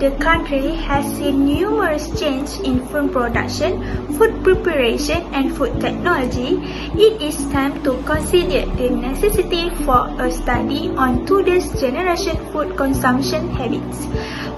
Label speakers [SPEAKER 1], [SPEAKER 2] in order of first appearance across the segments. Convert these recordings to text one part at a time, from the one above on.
[SPEAKER 1] the country has seen numerous changes in food production, food preparation, and food technology, it is time to consider the necessity for a study on today's generation food consumption habits.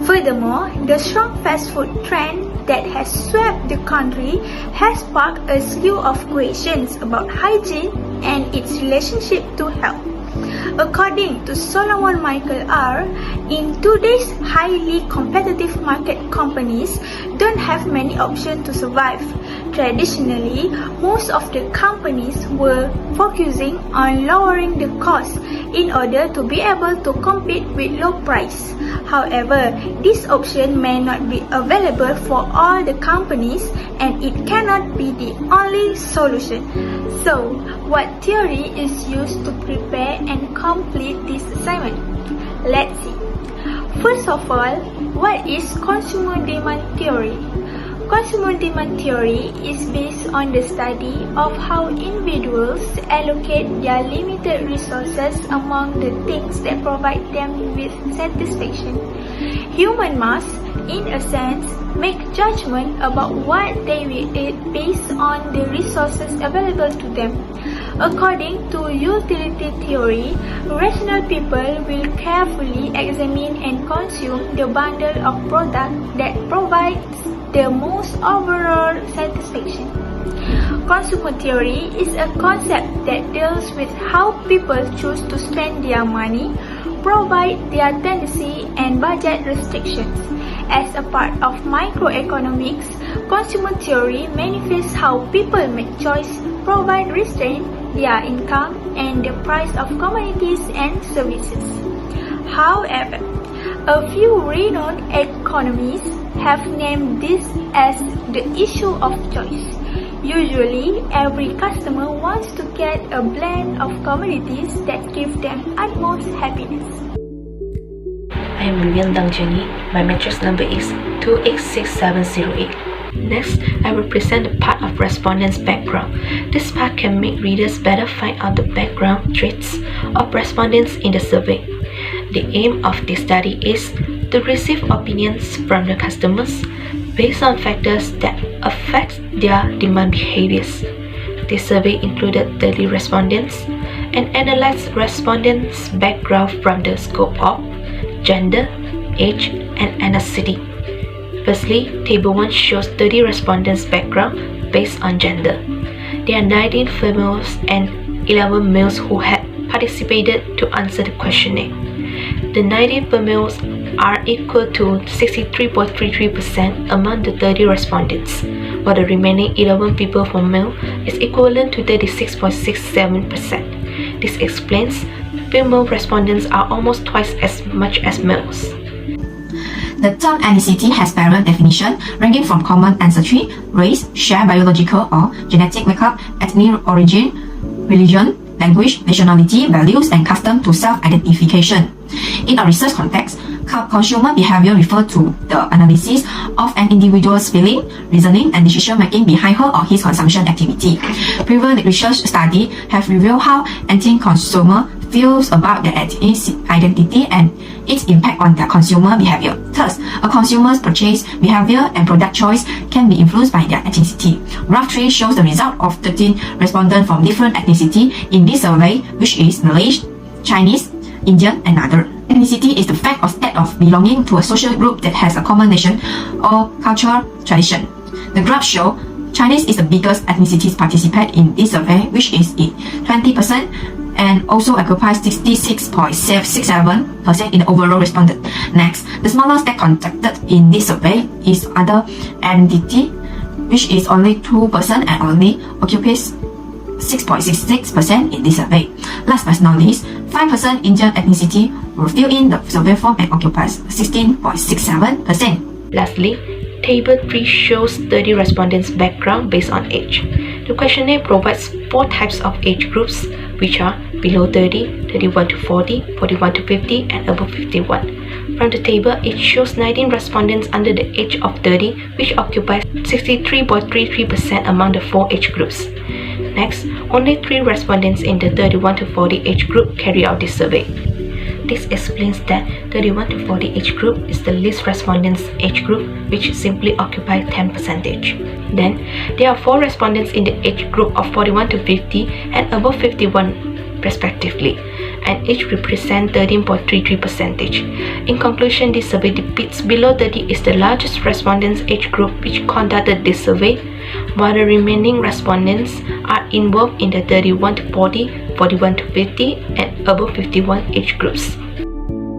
[SPEAKER 1] Furthermore, the strong fast food trend that has swept the country has sparked a slew of questions about hygiene and its relationship to health. According to Solomon Michael R., in today's highly competitive market, companies don't have many options to survive. Traditionally, most of the companies were focusing on lowering the cost in order to be able to compete with low price. However, this option may not be available for all the companies and it cannot be the only solution. So, what theory is used to prepare and complete this assignment? Let's see. First of all, what is consumer demand theory? Consumer demand theory is based on the study of how individuals allocate their limited resources among the things that provide them with satisfaction. Human must, in a sense, make judgment about what they will eat based on the resources available to them. According to utility theory, rational people will carefully examine and consume the bundle of products that provides the most overall satisfaction. Consumer theory is a concept that deals with how people choose to spend their money, provide their tendency and budget restrictions. As a part of microeconomics, consumer theory manifests how people make choice, provide restraint, their income, and the price of commodities and services. However, a few renowned economists have named this as the issue of choice. Usually, every customer wants to get a blend of commodities that give them utmost happiness.
[SPEAKER 2] I am Vivian Dang Jenny. My matrix number is 286708. Next, I will present the part of respondents' background. This part can make readers better find out the background traits of respondents in the survey. The aim of this study is to receive opinions from the customers based on factors that affect their demand behaviors. This survey included 30 respondents and analyzed respondents' background from the scope of gender, age, and ethnicity. Firstly, Table 1 shows 30 respondents' background based on gender. There are 19 females and 11 males who had participated to answer the questionnaire. The 19 females are equal to 63.33% among the 30 respondents, while the remaining 11 people for male is equivalent to 36.67%. This explains female respondents are almost twice as much as males.
[SPEAKER 3] The term ethnicity has several definitions ranging from common ancestry, race, shared biological or genetic makeup, ethnic origin, religion, language, nationality, values, and custom to self-identification. In a research context, consumer behavior refers to the analysis of an individual's feeling, reasoning, and decision-making behind her or his consumption activity. Previous research studies have revealed how anti-consumer feels about their identity and its impact on their consumer behavior. Thus, a consumer's purchase behavior and product choice can be influenced by their ethnicity. Graph 3 shows the result of 13 respondents from different ethnicity in this survey, which is Malaysian, Chinese, Indian, and other. Ethnicity is the fact or state of belonging to a social group that has a common nation or cultural tradition. The graph shows Chinese is the biggest ethnicity participant in this survey, which is 20%, and also occupies 66.67% in the overall respondent. Next, the smallest that contacted in this survey is other identity, which is only 2% and only occupies 6.66% in this survey. Last but not least, 5% Indian ethnicity will fill in the survey form and occupies 16.67%.
[SPEAKER 2] Lastly, Table 3 shows 30 respondents' background based on age. The questionnaire provides 4 types of age groups, which are below 30, 31 to 40, 41 to 50, and above 51. From the table, it shows 19 respondents under the age of 30, which occupies 63.33% among the 4 age groups. Next, only 3 respondents in the 31 to 40 age group carry out this survey. This explains that 31 to 40 age group is the least respondents age group, which simply occupy 10%. Then, there are 4 respondents in the age group of 41 to 50 and above 51 respectively, and each represent 13.33%. In conclusion, this survey depicts below 30 is the largest respondents age group which conducted this survey, while the remaining respondents are involved in the 31 to 40, 41 to 50, and above 51 age groups.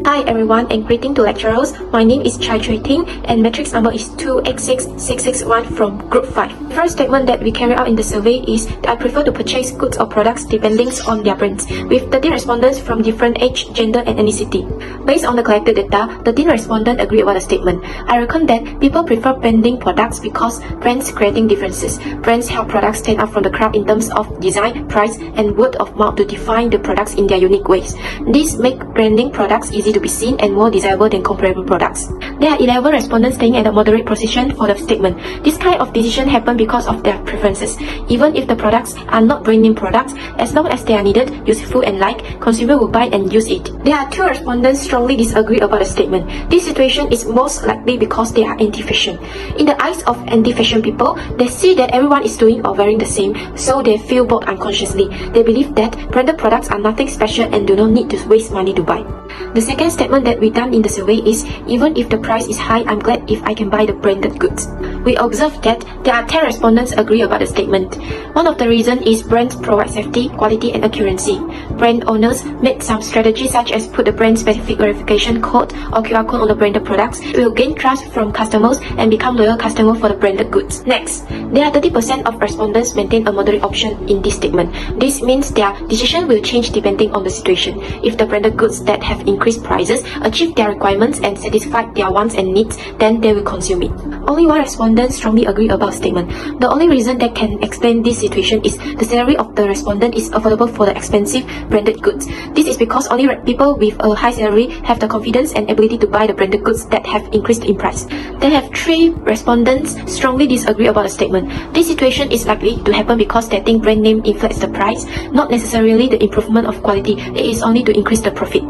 [SPEAKER 4] Hi everyone and greeting to lecturers. My name is Chai Chui Ting and matrix number is 286661 from Group 5. The first statement that we carry out in the survey is that I prefer to purchase goods or products depending on their brands, with 13 respondents from different age, gender and ethnicity. Based on the collected data, 13 respondents agree about the statement. I reckon that people prefer branding products because brands creating differences. Brands help products stand out from the crowd in terms of design, price and word of mouth to define the products in their unique ways. This make branding products easy to be seen and more desirable than comparable products. There are 11 respondents staying at a moderate position for the statement. This kind of decision happen because of their preferences. Even if the products are not brand name products, as long as they are needed, useful and liked, consumer will buy and use it. There are 2 respondents strongly disagree about the statement. This situation is most likely because they are anti-fashion. In the eyes of anti-fashion people, they see that everyone is doing or wearing the same, so they feel bored unconsciously. They believe that branded products are nothing special and do not need to waste money to buy. The second statement that we done in the survey is, even if the price is high, I'm glad if I can buy the branded goods. We observed that there are 10 respondents agree about the statement. One of the reasons is brands provide safety, quality and accuracy. Brand owners made some strategies such as put the brand specific verification code or QR code on the branded products. It will gain trust from customers and become loyal customers for the branded goods. Next, there are 30% of respondents maintain a moderate option in this statement. This means their decision will change depending on the situation. If the branded goods that have increased prices achieve their requirements and satisfy their wants and needs, then they will consume it. Only one respondent strongly agree about statement. The only reason that can explain this situation is the salary of the respondent is affordable for the expensive branded goods. This is because only people with a high salary have the confidence and ability to buy the branded goods that have increased in price. They have 3 respondents strongly disagree about the statement. This situation is likely to happen because they think brand name inflates the price, not necessarily the improvement of quality. It is only to increase the profit.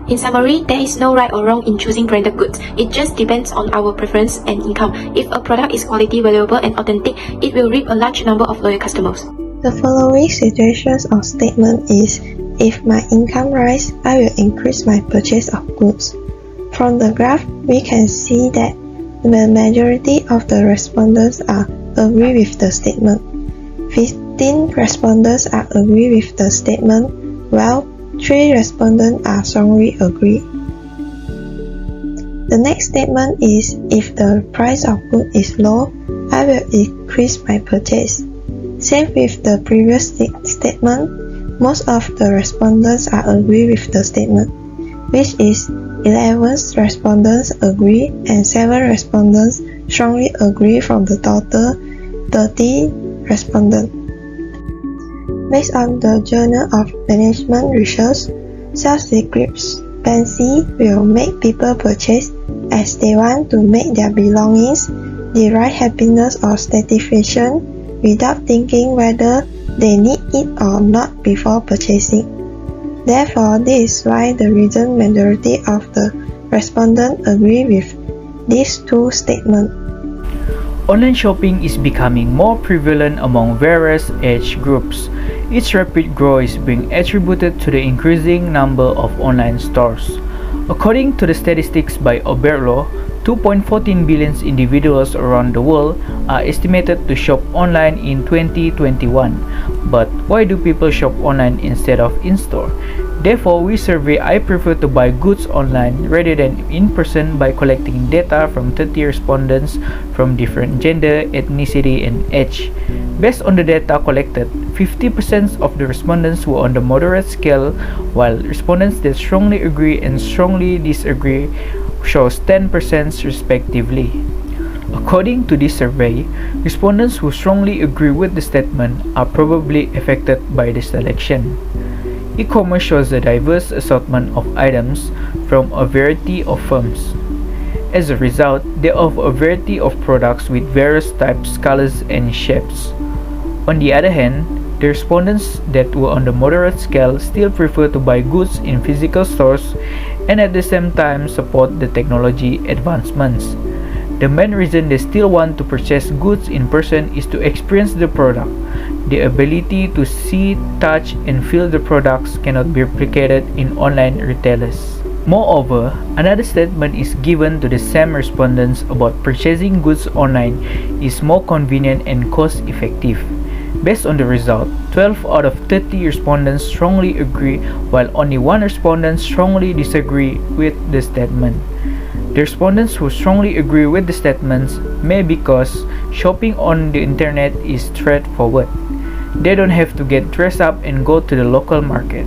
[SPEAKER 4] In summary, there is no right or wrong in choosing branded goods. It just depends on our preference and income. If a product is quality, valuable and authentic, it will reap a large number of loyal customers.
[SPEAKER 5] The following situations or statement is, if my income rise, I will increase my purchase of goods. From the graph, we can see that the majority of the respondents are agree with the statement. 15 respondents are agree with the statement, while 3 respondents are strongly agree. The next statement is, if the price of good is low, I will increase my purchase. Same with the previous statement, most of the respondents are agree with the statement, which is 11 respondents agree and 7 respondents strongly agree from the total 30 respondents. Based on the Journal of Management Research, self-discrepancy will make people purchase as they want to make their belongings derive happiness or satisfaction without thinking whether they need it or not before purchasing. Therefore, this is why the reason majority of the respondents agree with these 2 statements.
[SPEAKER 6] Online shopping is becoming more prevalent among various age groups. Its rapid growth is being attributed to the increasing number of online stores. According to the statistics by Oberlo, 2.14 billion individuals around the world are estimated to shop online in 2021. But why do people shop online instead of in-store? Therefore, we survey I prefer to buy goods online rather than in person by collecting data from 30 respondents from different gender, ethnicity, and age. Based on the data collected, 50% of the respondents were on the moderate scale, while respondents that strongly agree and strongly disagree shows 10% respectively. According to this survey, respondents who strongly agree with the statement are probably affected by the selection. E-commerce shows a diverse assortment of items from a variety of firms. As a result, they offer a variety of products with various types, colors, and shapes. On the other hand, The respondents that were on the moderate scale still prefer to buy goods in physical stores and at the same time support the technology advancements. The main reason they still want to purchase goods in person is to experience the product. The ability to see, touch, and feel the products cannot be replicated in online retailers. Moreover, another statement is given to the same respondents about purchasing goods online is more convenient and cost-effective. Based on the result, 12 out of 30 respondents strongly agree, while only one respondent strongly disagree with the statement. The respondents who strongly agree with the statements may because shopping on the internet is straightforward. They don't have to get dressed up and go to the local market.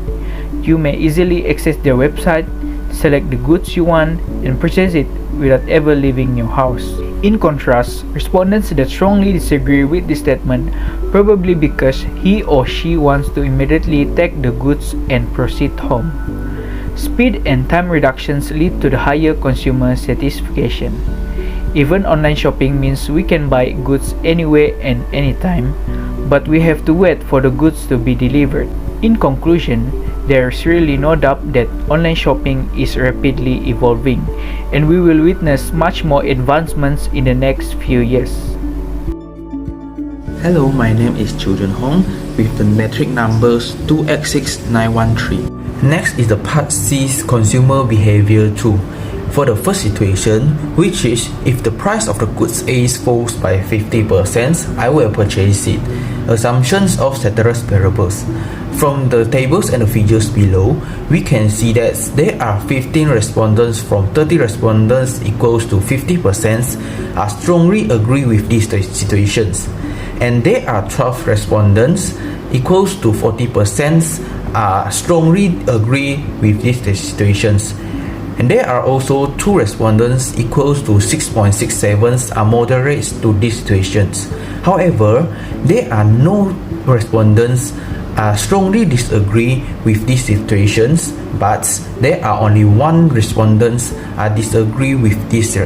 [SPEAKER 6] You may easily access their website, select the goods you want, and purchase it without ever leaving your house. In contrast, respondents that strongly disagree with this statement probably because he or she wants to immediately take the goods and proceed home. Speed and time reductions lead to the higher consumer satisfaction. Even online shopping means we can buy goods anywhere and anytime, but we have to wait for the goods to be delivered. In conclusion, there is really no doubt that online shopping is rapidly evolving, and we will witness much more advancements in the next few years.
[SPEAKER 7] Hello, my name is Chu Jun Hong with the metric numbers 2x6913. Next is the part C, consumer behavior 2. For the first situation, which is if the price of the goods A falls by 50%, I will purchase it. Assumptions of ceteris paribus. From the tables and the figures below, we can see that there are 15 respondents from 30 respondents equals to 50% are strongly agree with these situations. And there are 12 respondents equals to 40% strongly agree with these situations. And there are also 2 respondents equals to 6.67 are moderate to these situations. However, there are no respondents strongly disagree with these situations, but there are only 1 respondents disagree with these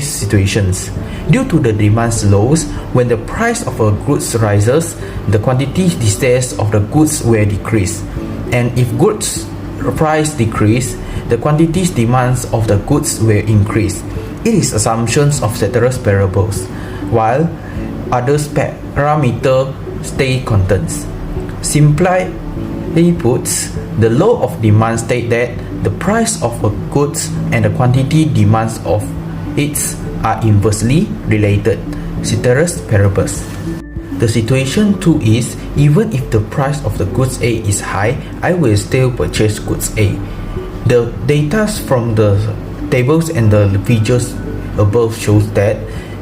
[SPEAKER 7] situations. Due to the demand slows, when the price of a goods rises, the quantity these of the goods will decrease. And if goods price decrease, the quantities demands of the goods will increase. It is assumptions of ceteris paribus, while other parameters stay constant. Simply put, the law of demand states that the price of a goods and the quantity demands of it are inversely related. Ceteris paribus. The situation 2 is, even if the price of the goods A is high, I will still purchase goods A. The data from the tables and the figures above shows that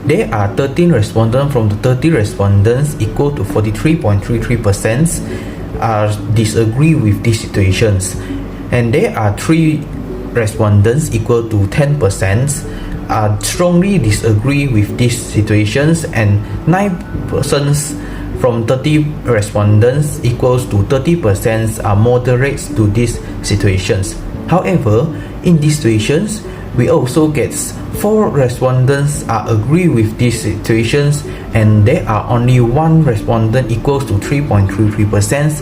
[SPEAKER 7] there are 13 respondents from the 30 respondents equal to 43.33% disagree with these situations. And there are 3 respondents equal to 10% strongly disagree with these situations, and 9% from 30 respondents equals to 30% are moderate to these situations. However, in these situations, we also get 4 respondents agree with these situations, and there are only 1 respondent equals to 3.33%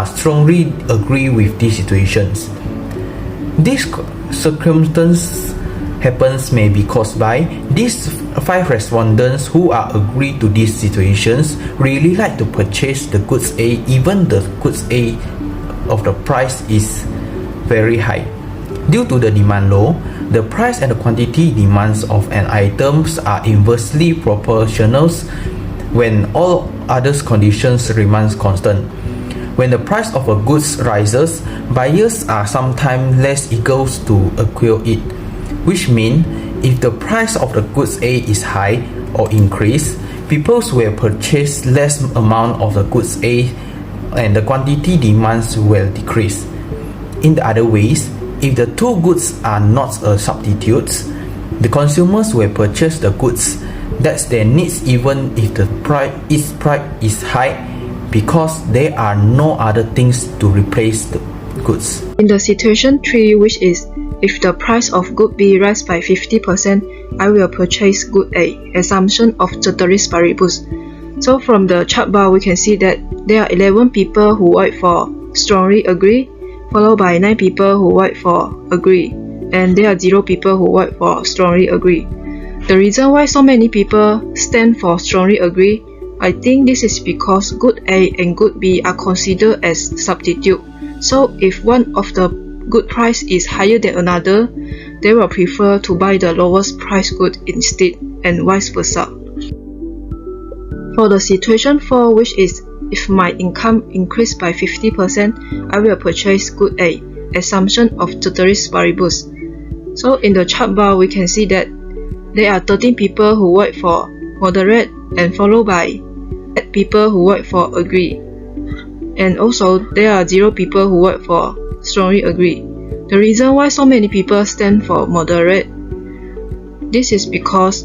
[SPEAKER 7] strongly agree with these situations. This circumstance happens may be caused by these 5 respondents who are agree to these situations really like to purchase the goods A even the goods A of the price is very high. Due to the demand law, the price and the quantity demands of an item are inversely proportional when all other conditions remain constant. When the price of a goods rises, buyers are sometimes less eager to acquire it, which means if the price of the goods A is high or increase, people will purchase less amount of the goods A and the quantity demands will decrease. In the other ways, if the 2 goods are not substitutes, the consumers will purchase the goods that they need even if the price is high, because there are no other things to replace the goods.
[SPEAKER 8] In the situation 3, which is if the price of good B rises by 50%, I will purchase good A. Assumption of ceteris paribus. So from the chart bar, we can see that there are 11 people who vote for strongly agree, followed by 9 people who vote for agree, and there are 0 people who vote for strongly agree. The reason why so many people stand for strongly agree, I think this is because good A and good B are considered as substitute. So if one of the good price is higher than another, they will prefer to buy the lowest price good instead, and vice versa. For the situation 4, which is if my income increased by 50%, I will purchase good A, assumption of ceteris paribus. So in the chart bar, we can see that there are 13 people who vote for moderate and followed by 8 people who vote for agree. And also there are 0 people who vote for strongly agree. The reason why so many people stand for moderate, this is because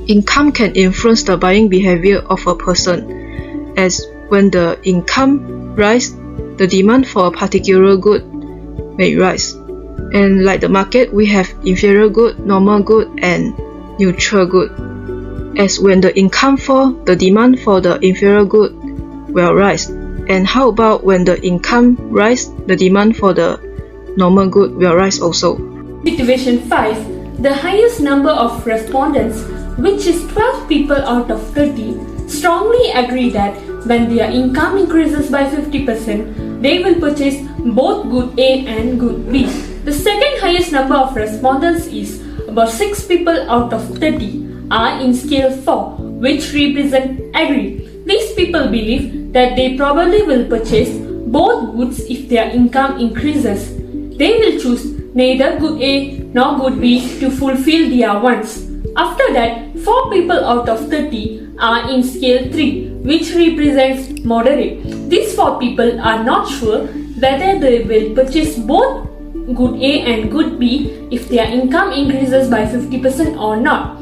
[SPEAKER 8] income can influence the buying behavior of a person, as when the income rise, the demand for a particular good may rise. And like the market, we have inferior good, normal good, and neutral good. As when the income fall, the demand for the inferior good will rise. And how about when the income rise, the demand for the normal good will rise also.
[SPEAKER 1] Situation 5. The highest number of respondents, which is 12 people out of 30, strongly agree that when their income increases by 50%, they will purchase both good A and good B. The second highest number of respondents is about 6 people out of 30 are in scale 4, which represent agree. These people believe that they probably will purchase both goods if their income increases. They will choose neither good A nor good B to fulfill their wants. After that, 4 people out of 30 are in scale 3, which represents moderate. These 4 people are not sure whether they will purchase both good A and good B if their income increases by 50% or not.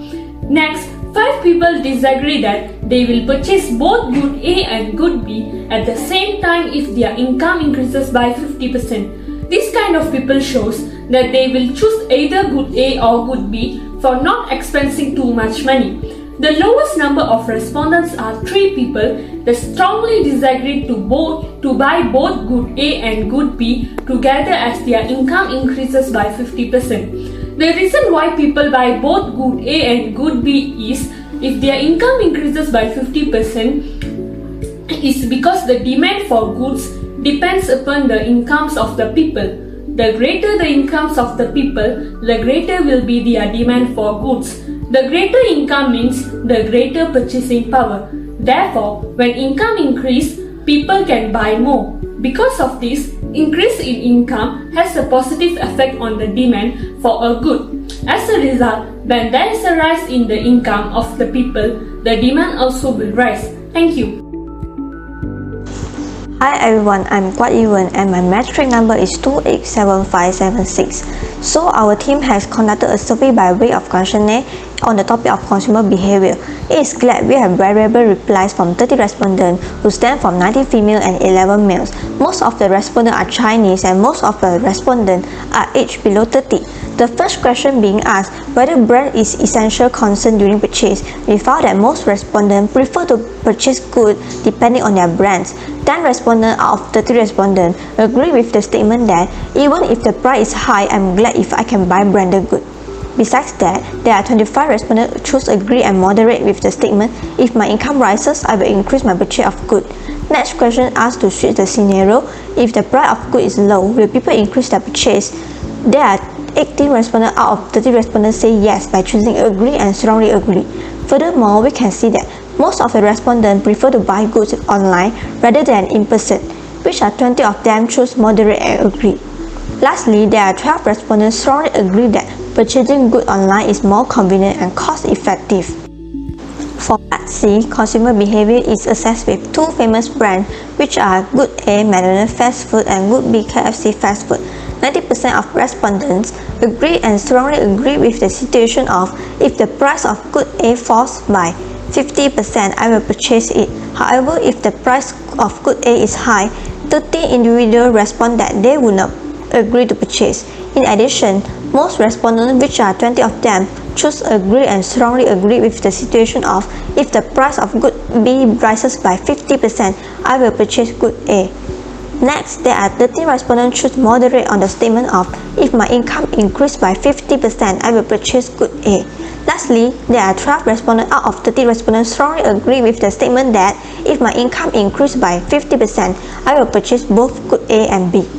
[SPEAKER 1] Next, 5 people disagree that they will purchase both good A and good B at the same time if their income increases by 50%. This kind of people shows that they will choose either good A or good B for not expensing too much money. The lowest number of respondents are 3 people that strongly disagree to buy both good A and good B together as their income increases by 50%. The reason why people buy both good A and good B is if their income increases by 50% is because the demand for goods depends upon the incomes of the people. The greater the incomes of the people, the greater will be their demand for goods. The greater income means the greater purchasing power. Therefore, when income increases, people can buy more. Because of this, increase in income has a positive effect on the demand for a good. As a result, when there is a rise in the income of the people, the demand also will rise. Thank you.
[SPEAKER 9] Hi everyone, I'm Quat Ewan and my metric number is 287576. So our team has conducted a survey by way of questionnaire on the topic of consumer behavior. It is glad we have variable replies from 30 respondents who stand from 90 female and 11 males. Most of the respondents are Chinese and most of the respondents are aged below 30. The first question being asked whether brand is essential concern during purchase. We found that most respondents prefer to purchase goods depending on their brands. 10 respondents out of 30 respondents agree with the statement that even if the price is high, I'm glad if I can buy branded goods. Besides that, there are 25 respondents who choose agree and moderate with the statement, if my income rises, I will increase my purchase of goods. Next question asks to switch the scenario, if the price of goods is low, will people increase their purchase? There are 18 respondents out of 30 respondents say yes by choosing agree and strongly agree. Furthermore, we can see that most of the respondents prefer to buy goods online rather than in person, which are 20 of them choose moderate and agree. Lastly, there are 12 respondents strongly agree that purchasing goods online is more convenient and cost-effective. For Part C, consumer behavior is assessed with 2 famous brands, which are Good A McDonald's fast food and Good B KFC fast food. 90% of respondents agree and strongly agree with the situation of if the price of Good A falls by 50%, I will purchase it. However, if the price of Good A is high, 30 individuals respond that they would not agree to purchase. In addition, most respondents, which are 20 of them, choose agree and strongly agree with the situation of if the price of Good B rises by 50%, I will purchase good A. Next, there are 13 respondents choose moderate on the statement of if my income increased by 50%, I will purchase good A. Lastly, there are 12 respondents out of 30 respondents strongly agree with the statement that if my income increased by 50%, I will purchase both good A and B.